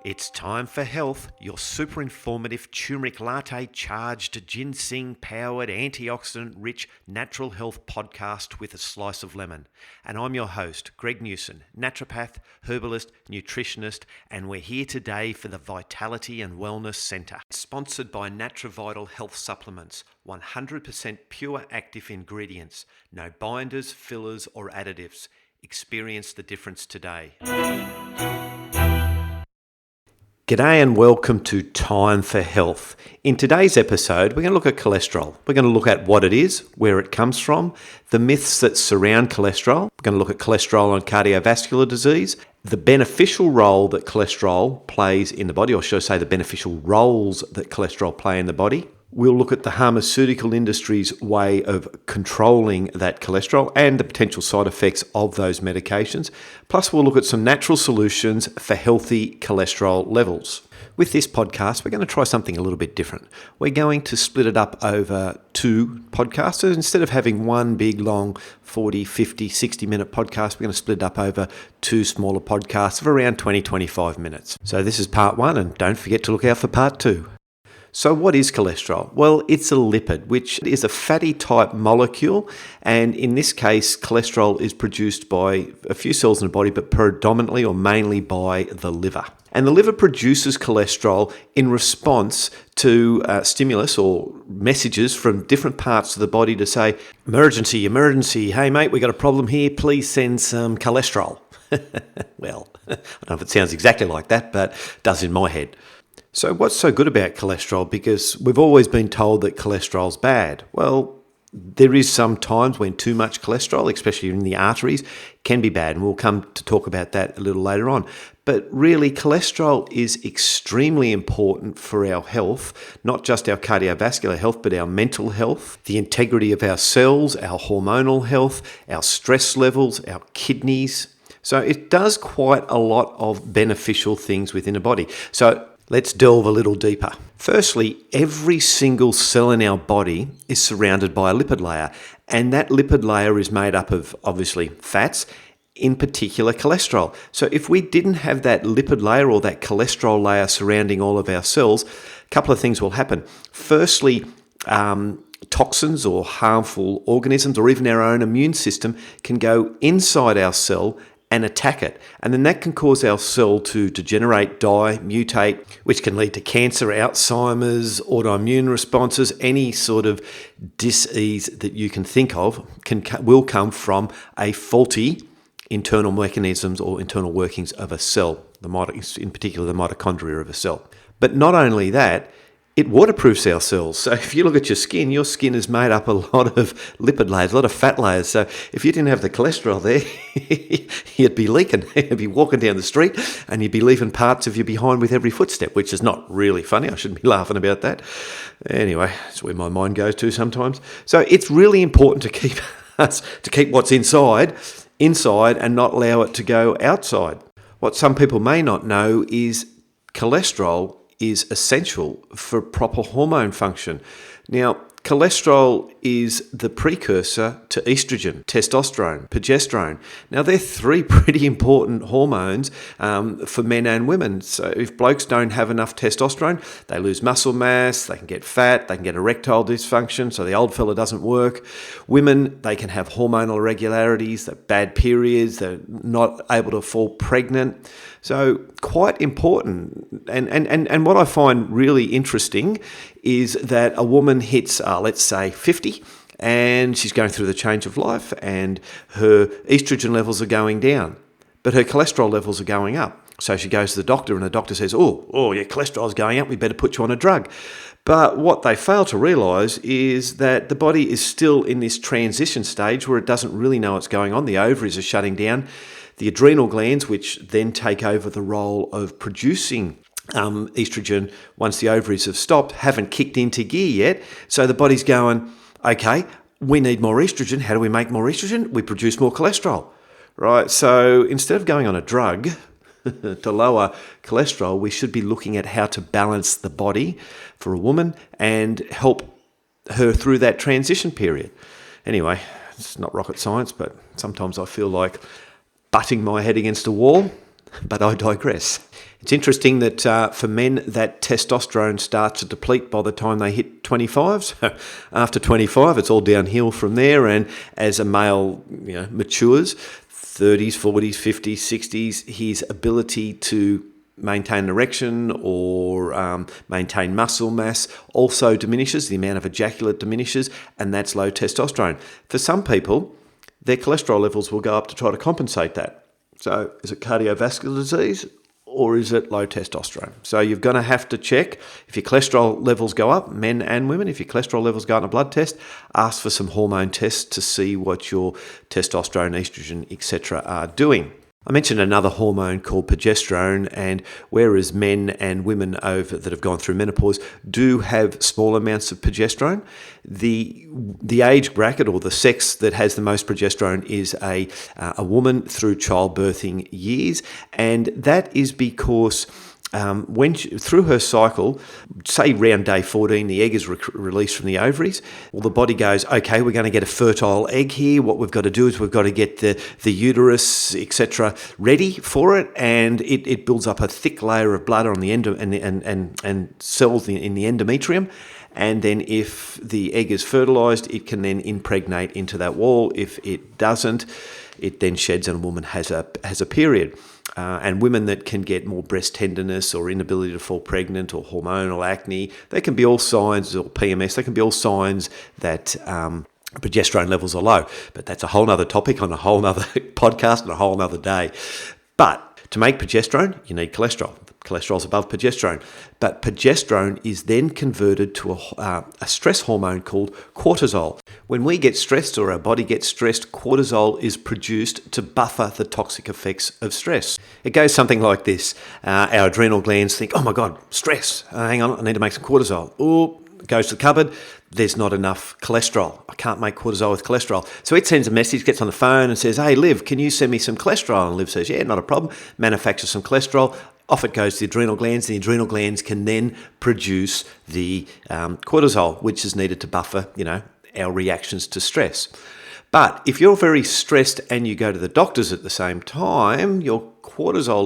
It's time for health, your super informative turmeric latte charged ginseng powered antioxidant rich natural health podcast with a slice of lemon. And I'm your host, Greg Newson, naturopath, herbalist, nutritionist, and we're here today for the Vitality and Wellness Centre. Sponsored by NatraVital Health Supplements, 100% pure active ingredients, no binders, fillers or additives. Experience the difference today. G'day and welcome to Time for Health. In today's episode, we're going to look at cholesterol. We're going to look at what it is, where it comes from, the myths that surround cholesterol. We're going to look at cholesterol and cardiovascular disease, the beneficial role that cholesterol plays in the body, or should I say the beneficial roles that cholesterol play in the body. We'll look at the pharmaceutical industry's way of controlling that cholesterol and the potential side effects of those medications. Plus, we'll look at some natural solutions for healthy cholesterol levels. With this podcast, we're going to try something a little bit different. We're going to split it up over two podcasts. So instead of having one big, long 40, 50, 60-minute podcast, we're going to split it up over two smaller podcasts of around 20, 25 minutes. So this is part one, and don't forget to look out for part two. So what is cholesterol? Well, it's a lipid, which is a fatty type molecule. And in this case, cholesterol is produced by a few cells in the body, but predominantly or mainly by the liver. And the liver produces cholesterol in response to stimulus or messages from different parts of the body to say, emergency, hey mate, we got a problem here, please send some cholesterol. Well, I don't know if it sounds exactly like that, but it does in my head. So what's so good about cholesterol? Because we've always been told that cholesterol's bad. Well, there is some times when too much cholesterol, especially in the arteries, can be bad. And we'll come to talk about that a little later on. But really, cholesterol is extremely important for our health, not just our cardiovascular health, but our mental health, the integrity of our cells, our hormonal health, our stress levels, our kidneys. So it does quite a lot of beneficial things within the body. So let's delve a little deeper. Firstly, every single cell in our body is surrounded by a lipid layer, and that lipid layer is made up of, obviously, fats, in particular cholesterol. So if we didn't have that lipid layer or that cholesterol layer surrounding all of our cells, a couple of things will happen. Firstly, toxins or harmful organisms or even our own immune system can go inside our cell and attack it. And then that can cause our cell to degenerate, die, mutate, which can lead to cancer, Alzheimer's, autoimmune responses, any sort of disease that you can think of will come from a faulty internal mechanisms or internal workings of a cell, in particular the mitochondria of a cell. But not only that, it waterproofs our cells. So if you look at your skin is made up a lot of lipid layers, a lot of fat layers. So if you didn't have the cholesterol there, you'd be leaking. You'd be walking down the street and you'd be leaving parts of you behind with every footstep, which is not really funny. I shouldn't be laughing about that. Anyway, it's where my mind goes to sometimes. So it's really important to keep what's inside and not allow it to go outside. What some people may not know is cholesterol is essential for proper hormone function. Now, cholesterol is the precursor to estrogen, testosterone, progesterone. Now, they're three pretty important hormones for men and women. So if blokes don't have enough testosterone, they lose muscle mass, they can get fat, they can get erectile dysfunction, so the old fella doesn't work. Women, they can have hormonal irregularities, bad periods, they're not able to fall pregnant. So quite important. And what I find really interesting is that a woman hits, let's say, 50, and she's going through the change of life, and her estrogen levels are going down, but her cholesterol levels are going up. So she goes to the doctor, and the doctor says, oh, your cholesterol's going up, we better put you on a drug. But what they fail to realise is that the body is still in this transition stage where it doesn't really know what's going on. The ovaries are shutting down. The adrenal glands, which then take over the role of producing estrogen once the ovaries have stopped, haven't kicked into gear yet. So the body's going, okay, we need more estrogen. How do we make more estrogen? We produce more cholesterol, right? So instead of going on a drug to lower cholesterol, we should be looking at how to balance the body for a woman and help her through that transition period. Anyway, it's not rocket science, but sometimes I feel like butting my head against a wall. But I digress. It's interesting that for men, that testosterone starts to deplete by the time they hit 25. So after 25, it's all downhill from there. And as a male, matures, 30s, 40s, 50s, 60s, his ability to maintain an erection or maintain muscle mass also diminishes. The amount of ejaculate diminishes, and that's low testosterone. For some people, their cholesterol levels will go up to try to compensate that. So is it cardiovascular disease or is it low testosterone? So you're going to have to check if your cholesterol levels go up, men and women. If your cholesterol levels go up in a blood test, ask for some hormone tests to see what your testosterone, estrogen, etc. are doing. I mentioned another hormone called progesterone, and whereas men and women that have gone through menopause do have small amounts of progesterone, the age bracket or the sex that has the most progesterone is a woman through childbirthing years, and that is because through her cycle, say around day 14, the egg is released from the ovaries. Well, the body goes, okay, we're going to get a fertile egg here. What we've got to do is we've got to get the uterus, etc., ready for it, and it builds up a thick layer of blood on the end and cells in the endometrium. And then if the egg is fertilized, it can then impregnate into that wall. If it doesn't, it then sheds and a woman has a period. And women that can get more breast tenderness or inability to fall pregnant or hormonal acne, they can be all signs, or PMS, they can be all signs that progesterone levels are low. But that's a whole other topic on a whole other podcast and a whole other day. But to make progesterone, you need cholesterol. Cholesterol's above progesterone. But progesterone is then converted to a stress hormone called cortisol. When we get stressed or our body gets stressed, cortisol is produced to buffer the toxic effects of stress. It goes something like this. Our adrenal glands think, oh my God, stress. Hang on, I need to make some cortisol. Oh, goes to the cupboard. There's not enough cholesterol. I can't make cortisol with cholesterol. So it sends a message, gets on the phone and says, hey, Liv, can you send me some cholesterol? And Liv says, yeah, not a problem. Manufactures some cholesterol. Off it goes to the adrenal glands. The adrenal glands can then produce the cortisol, which is needed to buffer, our reactions to stress. But if you're very stressed and you go to the doctors at the same time, your cholesterol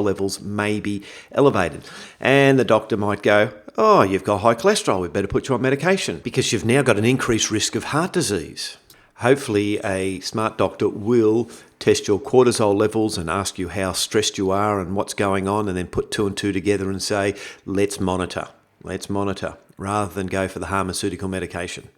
levels may be elevated. And the doctor might go, oh, you've got high cholesterol, we better put you on medication because you've now got an increased risk of heart disease. Hopefully a smart doctor will test your cortisol levels and ask you how stressed you are and what's going on, and then put two and two together and say, let's monitor, rather than go for the pharmaceutical medication.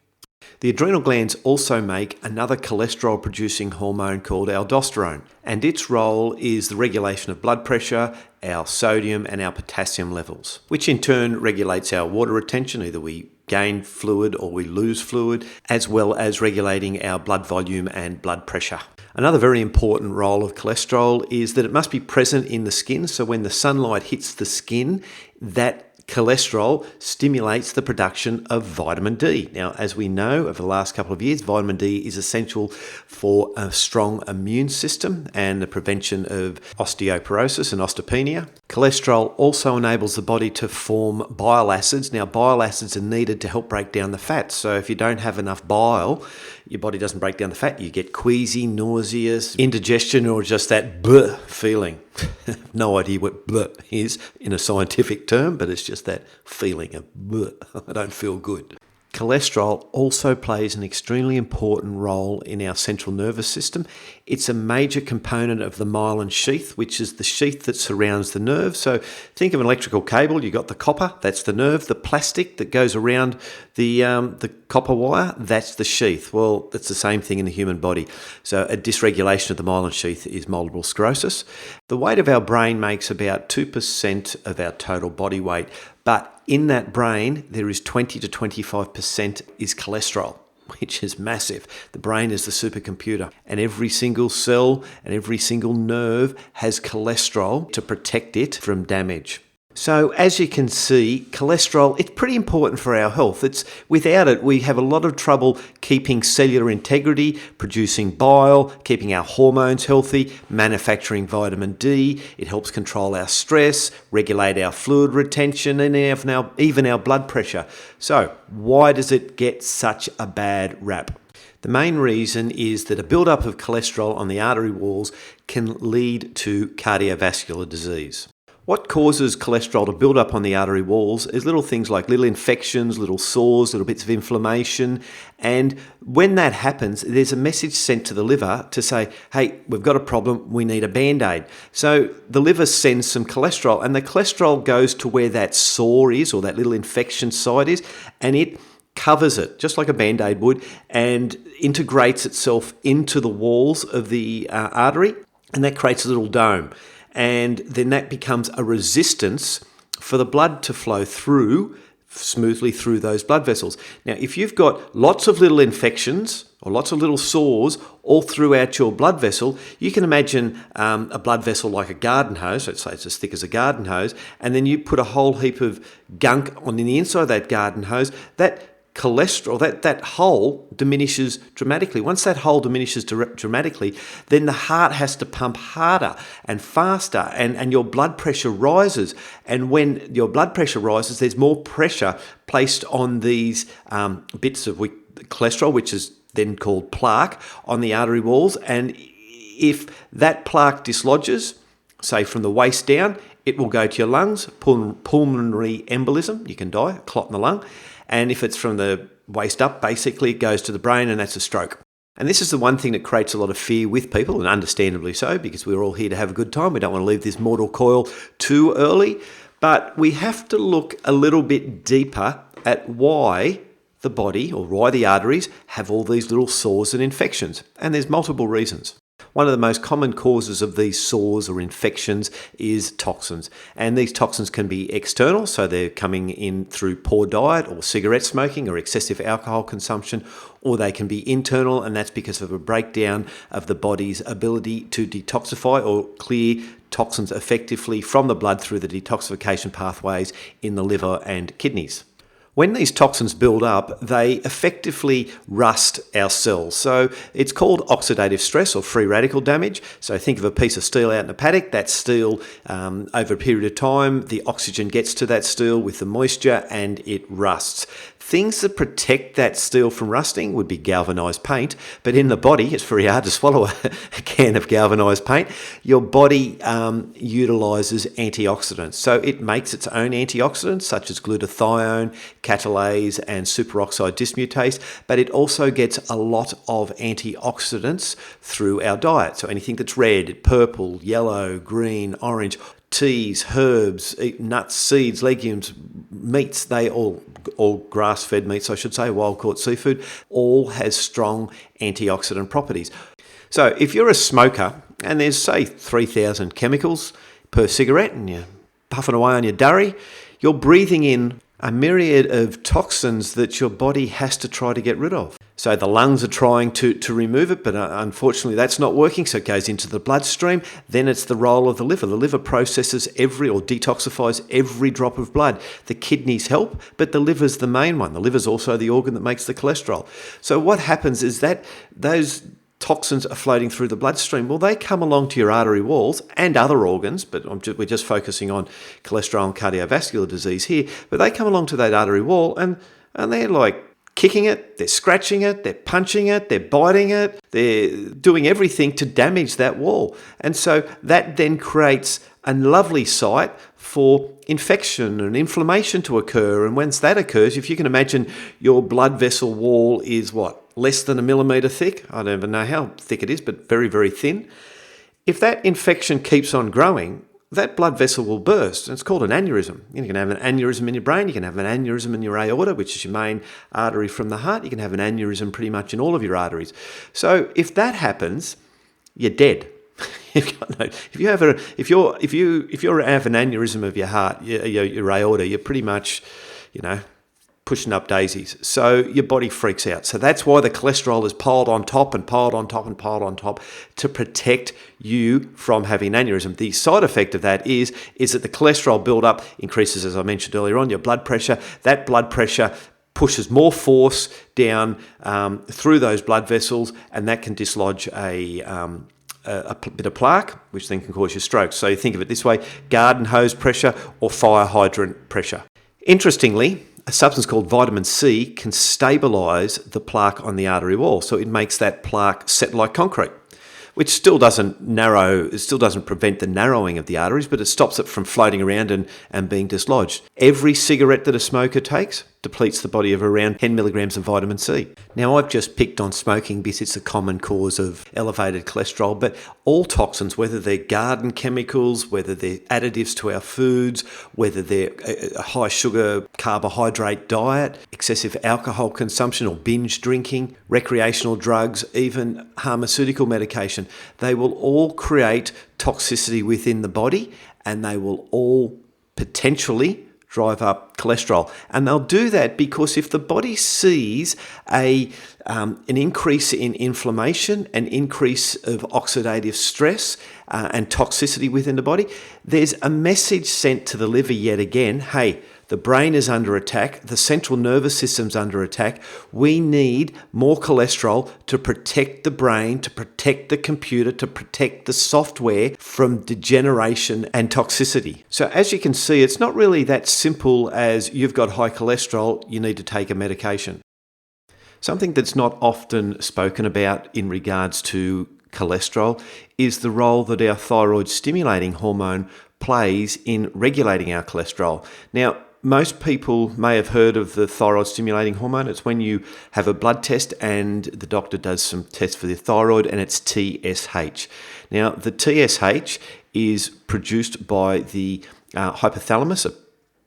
The adrenal glands also make another cholesterol-producing hormone called aldosterone, and its role is the regulation of blood pressure, our sodium and our potassium levels, which in turn regulates our water retention. Either we gain fluid or we lose fluid, as well as regulating our blood volume and blood pressure. Another very important role of cholesterol is that it must be present in the skin. So when the sunlight hits the skin, that cholesterol stimulates the production of vitamin D. Now, as we know, over the last couple of years, vitamin D is essential for a strong immune system and the prevention of osteoporosis and osteopenia. Cholesterol also enables the body to form bile acids. Now, bile acids are needed to help break down the fat. So if you don't have enough bile, your body doesn't break down the fat. You get queasy, nauseous, indigestion, or just that bleh feeling. No idea what bleh is in a scientific term, but it's just that feeling of bleh. I don't feel good. Cholesterol also plays an extremely important role in our central nervous system. It's a major component of the myelin sheath, which is the sheath that surrounds the nerve. So think of an electrical cable. You've got the copper, that's the nerve. The plastic that goes around the copper wire, that's the sheath. Well, that's the same thing in the human body. So a dysregulation of the myelin sheath is multiple sclerosis. The weight of our brain makes about 2% of our total body weight, but in that brain, there is 20 to 25% is cholesterol, which is massive. The brain is the supercomputer, and every single cell and every single nerve has cholesterol to protect it from damage. So as you can see, cholesterol, it's pretty important for our health. Without it, we have a lot of trouble keeping cellular integrity, producing bile, keeping our hormones healthy, manufacturing vitamin D. It helps control our stress, regulate our fluid retention, and even our blood pressure. So why does it get such a bad rap? The main reason is that a buildup of cholesterol on the artery walls can lead to cardiovascular disease. What causes cholesterol to build up on the artery walls is little things like little infections, little sores, little bits of inflammation. And when that happens, there's a message sent to the liver to say, hey, we've got a problem, we need a Band-Aid. So the liver sends some cholesterol, and the cholesterol goes to where that sore is or that little infection site is, and it covers it, just like a Band-Aid would, and integrates itself into the walls of the artery, and that creates a little dome. And then that becomes a resistance for the blood to flow through smoothly through those blood vessels. Now, if you've got lots of little infections or lots of little sores all throughout your blood vessel, you can imagine a blood vessel like a garden hose. Let's say it's as thick as a garden hose, and then you put a whole heap of gunk on the inside of that garden hose. That cholesterol, that hole diminishes dramatically. Once that hole diminishes dramatically, then the heart has to pump harder and faster, and your blood pressure rises. And when your blood pressure rises, there's more pressure placed on these bits of cholesterol, which is then called plaque, on the artery walls. And if that plaque dislodges, say from the waist down, it will go to your lungs, pulmonary embolism, you can die, a clot in the lung. And if it's from the waist up, basically it goes to the brain, and that's a stroke. And this is the one thing that creates a lot of fear with people, and understandably so, because we're all here to have a good time. We don't want to leave this mortal coil too early. But we have to look a little bit deeper at why the body, or why the arteries, have all these little sores and infections. And there's multiple reasons. One of the most common causes of these sores or infections is toxins. And these toxins can be external, so they're coming in through poor diet or cigarette smoking or excessive alcohol consumption, or they can be internal, and that's because of a breakdown of the body's ability to detoxify or clear toxins effectively from the blood through the detoxification pathways in the liver and kidneys. When these toxins build up, they effectively rust our cells. So it's called oxidative stress or free radical damage. So think of a piece of steel out in a paddock. That steel, over a period of time, the oxygen gets to that steel with the moisture and it rusts. Things that protect that steel from rusting would be galvanised paint, but in the body, it's very hard to swallow a can of galvanised paint. Your body utilises antioxidants. So it makes its own antioxidants, such as glutathione, catalase, and superoxide dismutase, but it also gets a lot of antioxidants through our diet. So anything that's red, purple, yellow, green, orange, teas, herbs, nuts, seeds, legumes, meats, they all grass-fed meats, I should say, wild-caught seafood, all has strong antioxidant properties. So if you're a smoker and there's, say, 3,000 chemicals per cigarette and you're puffing away on your durry, you're breathing in a myriad of toxins that your body has to try to get rid of. So the lungs are trying to remove it, but unfortunately that's not working, so it goes into the bloodstream. Then it's the role of the liver. The liver processes or detoxifies every drop of blood. The kidneys help, but the liver's the main one. The liver's also the organ that makes the cholesterol. So what happens is that those toxins are floating through the bloodstream. Well, they come along to your artery walls and other organs, but we're just focusing on cholesterol and cardiovascular disease here, but they come along to that artery wall and they're like kicking it, they're scratching it, they're punching it, they're biting it, they're doing everything to damage that wall. And so that then creates a lovely site for infection and inflammation to occur. And once that occurs, if you can imagine your blood vessel wall is less than 1 millimetre thick. I don't even know how thick it is, but very, very thin. If that infection keeps on growing, that blood vessel will burst. And it's called an aneurysm. You can have an aneurysm in your brain. You can have an aneurysm in your aorta, which is your main artery from the heart. You can have an aneurysm pretty much in all of your arteries. So if that happens, you're dead. If you have an aneurysm of your heart, your aorta, you're pretty much, pushing up daisies. So your body freaks out. So that's why the cholesterol is piled on top and piled on top and piled on top to protect you from having an aneurysm. The side effect of that is that the cholesterol buildup increases, as I mentioned earlier on, your blood pressure. That blood pressure pushes more force down through those blood vessels, and that can dislodge a bit of plaque, which then can cause your stroke. So you think of it this way: garden hose pressure or fire hydrant pressure. Interestingly, A substance called vitamin C can stabilize the plaque on the artery wall, so it makes that plaque set like concrete, which still doesn't prevent the narrowing of the arteries, but it stops it from floating around and being dislodged. Every cigarette that a smoker takes depletes the body of around 10 milligrams of vitamin C. Now, I've just picked on smoking because it's a common cause of elevated cholesterol, but all toxins, whether they're garden chemicals, whether they're additives to our foods, whether they're a high sugar carbohydrate diet, excessive alcohol consumption or binge drinking, recreational drugs, even pharmaceutical medication, they will all create toxicity within the body, and they will all potentially drive up cholesterol. And they'll do that because if the body sees an increase in inflammation, an increase of oxidative stress and toxicity within the body, there's a message sent to the liver yet again, hey, the brain is under attack, the central nervous system's under attack. We need more cholesterol to protect the brain, to protect the computer, to protect the software from degeneration and toxicity. So as you can see, it's not really that simple as you've got high cholesterol, you need to take a medication. Something that's not often spoken about in regards to cholesterol is the role that our thyroid stimulating hormone plays in regulating our cholesterol. Now, most people may have heard of the thyroid stimulating hormone. It's when you have a blood test and the doctor does some tests for the thyroid, and it's TSH. Now, the TSH is produced by the hypothalamus, a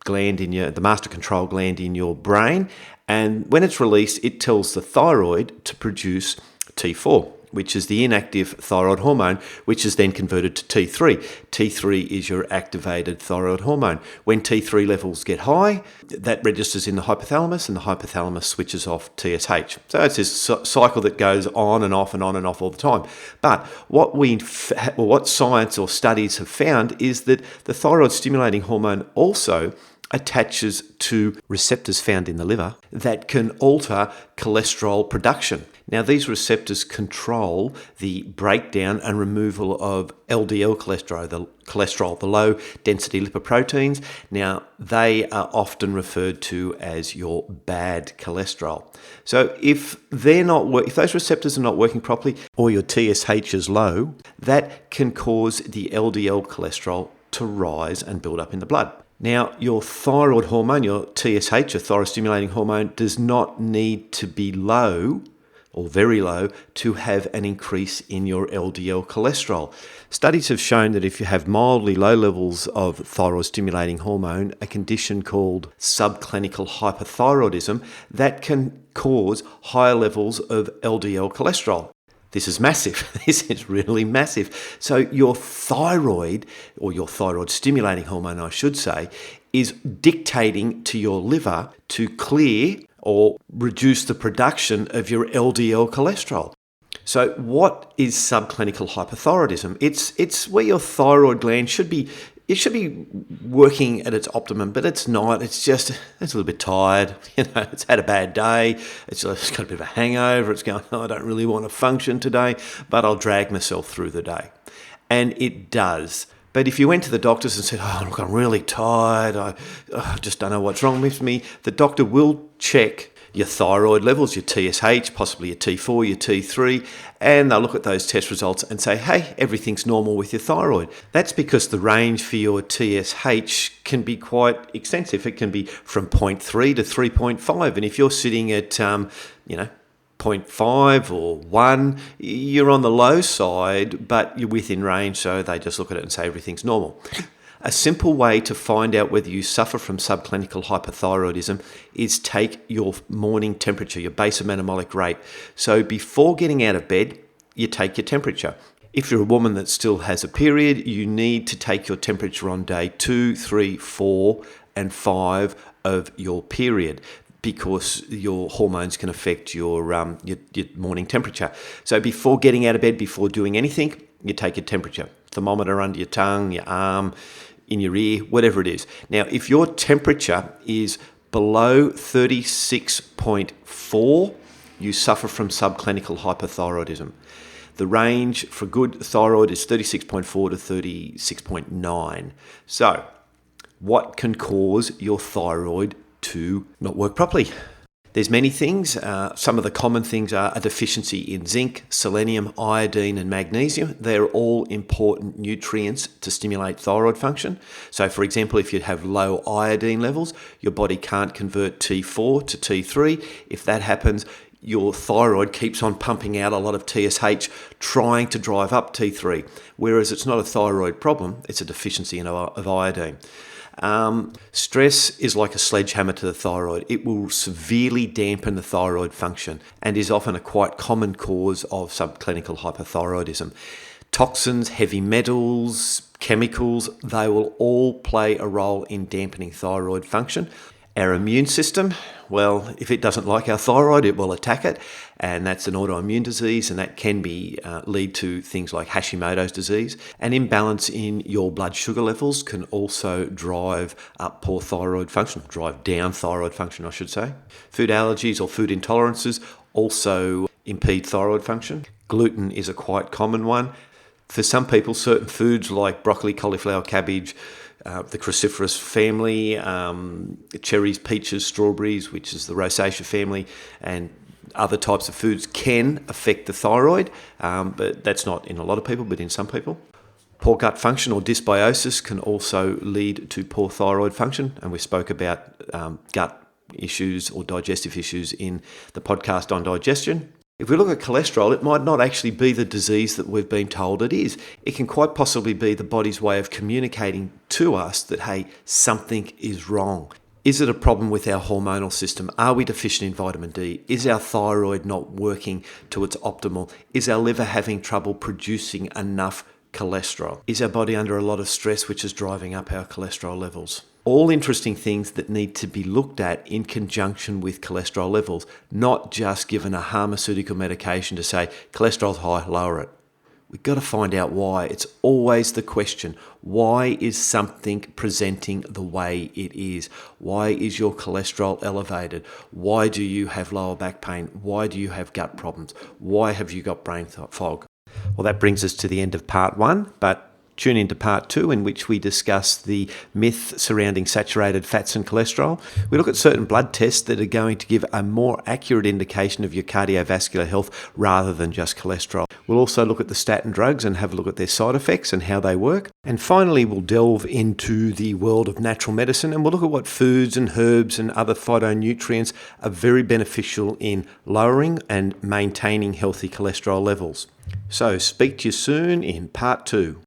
gland the master control gland in your brain, and when it's released, it tells the thyroid to produce T4, which is the inactive thyroid hormone, which is then converted to T3. T3 is your activated thyroid hormone. When T3 levels get high, that registers in the hypothalamus, and the hypothalamus switches off TSH. So it's this cycle that goes on and off and on and off all the time. But what science or studies have found is that the thyroid stimulating hormone also attaches to receptors found in the liver that can alter cholesterol production. Now, these receptors control the breakdown and removal of LDL cholesterol, the low density lipoproteins. Now, they are often referred to as your bad cholesterol. So if those receptors are not working properly, or your TSH is low, that can cause the LDL cholesterol to rise and build up in the blood. Now, your thyroid hormone, your TSH, your thyroid stimulating hormone, does not need to be low or very low to have an increase in your LDL cholesterol. Studies have shown that if you have mildly low levels of thyroid stimulating hormone, a condition called subclinical hypothyroidism, that can cause higher levels of LDL cholesterol. This is massive. This is really massive. So your thyroid, or your thyroid stimulating hormone, I should say, is dictating to your liver to clear or reduce the production of your LDL cholesterol. So what is subclinical hypothyroidism? It's where your thyroid gland should be working at its optimum, but it's not. It's a little bit tired. It's had a bad day. It's got a bit of a hangover. It's going, I don't really want to function today, but I'll drag myself through the day. And it does. But if you went to the doctors and said, look, I'm really tired, I just don't know what's wrong with me, the doctor will check your thyroid levels, your TSH, possibly your T4, your T3, and they'll look at those test results and say, hey, everything's normal with your thyroid. That's because the range for your TSH can be quite extensive. It can be from 0.3 to 3.5, and if you're sitting at, 0.5 or 1, you're on the low side, but you're within range, so they just look at it and say everything's normal. A simple way to find out whether you suffer from subclinical hypothyroidism is take your morning temperature, your basometabolic rate. So before getting out of bed, you take your temperature. If you're a woman that still has a period, you need to take your temperature on day 2, 3, 4, and 5 of your period, because your hormones can affect your morning temperature. So before getting out of bed, before doing anything, you take your temperature. Thermometer under your tongue, your arm, in your ear, whatever it is. Now, if your temperature is below 36.4, you suffer from subclinical hypothyroidism. The range for good thyroid is 36.4 to 36.9. So, what can cause your thyroid to not work properly. There's many things. Some of the common things are a deficiency in zinc, selenium, iodine and magnesium. They're all important nutrients to stimulate thyroid function. So for example, if you have low iodine levels, your body can't convert T4 to T3. If that happens, your thyroid keeps on pumping out a lot of TSH trying to drive up T3, whereas it's not a thyroid problem, it's a deficiency of iodine. Stress is like a sledgehammer to the thyroid. It will severely dampen the thyroid function and is often a quite common cause of subclinical hypothyroidism. Toxins, heavy metals, chemicals, they will all play a role in dampening thyroid function. Our immune system, well, if it doesn't like our thyroid, it will attack it, and that's an autoimmune disease, and that can lead to things like Hashimoto's disease. An imbalance in your blood sugar levels can also drive up poor thyroid function, drive down thyroid function, I should say. Food allergies or food intolerances also impede thyroid function. Gluten is a quite common one. For some people, certain foods like broccoli, cauliflower, cabbage, the cruciferous family, cherries, peaches, strawberries, which is the rosacea family, and other types of foods can affect the thyroid, but that's not in a lot of people, but in some people. Poor gut function or dysbiosis can also lead to poor thyroid function, and we spoke about gut issues or digestive issues in the podcast on digestion. If we look at cholesterol, it might not actually be the disease that we've been told it is. It can quite possibly be the body's way of communicating to us that, hey, something is wrong. Is it a problem with our hormonal system? Are we deficient in vitamin D? Is our thyroid not working to its optimal? Is our liver having trouble producing enough cholesterol? Is our body under a lot of stress, which is driving up our cholesterol levels? All interesting things that need to be looked at in conjunction with cholesterol levels, not just given a pharmaceutical medication to say, cholesterol's high, lower it. We've got to find out why. It's always the question, why is something presenting the way it is? Why is your cholesterol elevated? Why do you have lower back pain? Why do you have gut problems? Why have you got brain fog? Well, that brings us to the end of part 1, but tune into part 2, in which we discuss the myth surrounding saturated fats and cholesterol. We look at certain blood tests that are going to give a more accurate indication of your cardiovascular health rather than just cholesterol. We'll also look at the statin drugs and have a look at their side effects and how they work. And finally, we'll delve into the world of natural medicine, and we'll look at what foods and herbs and other phytonutrients are very beneficial in lowering and maintaining healthy cholesterol levels. So speak to you soon in part 2.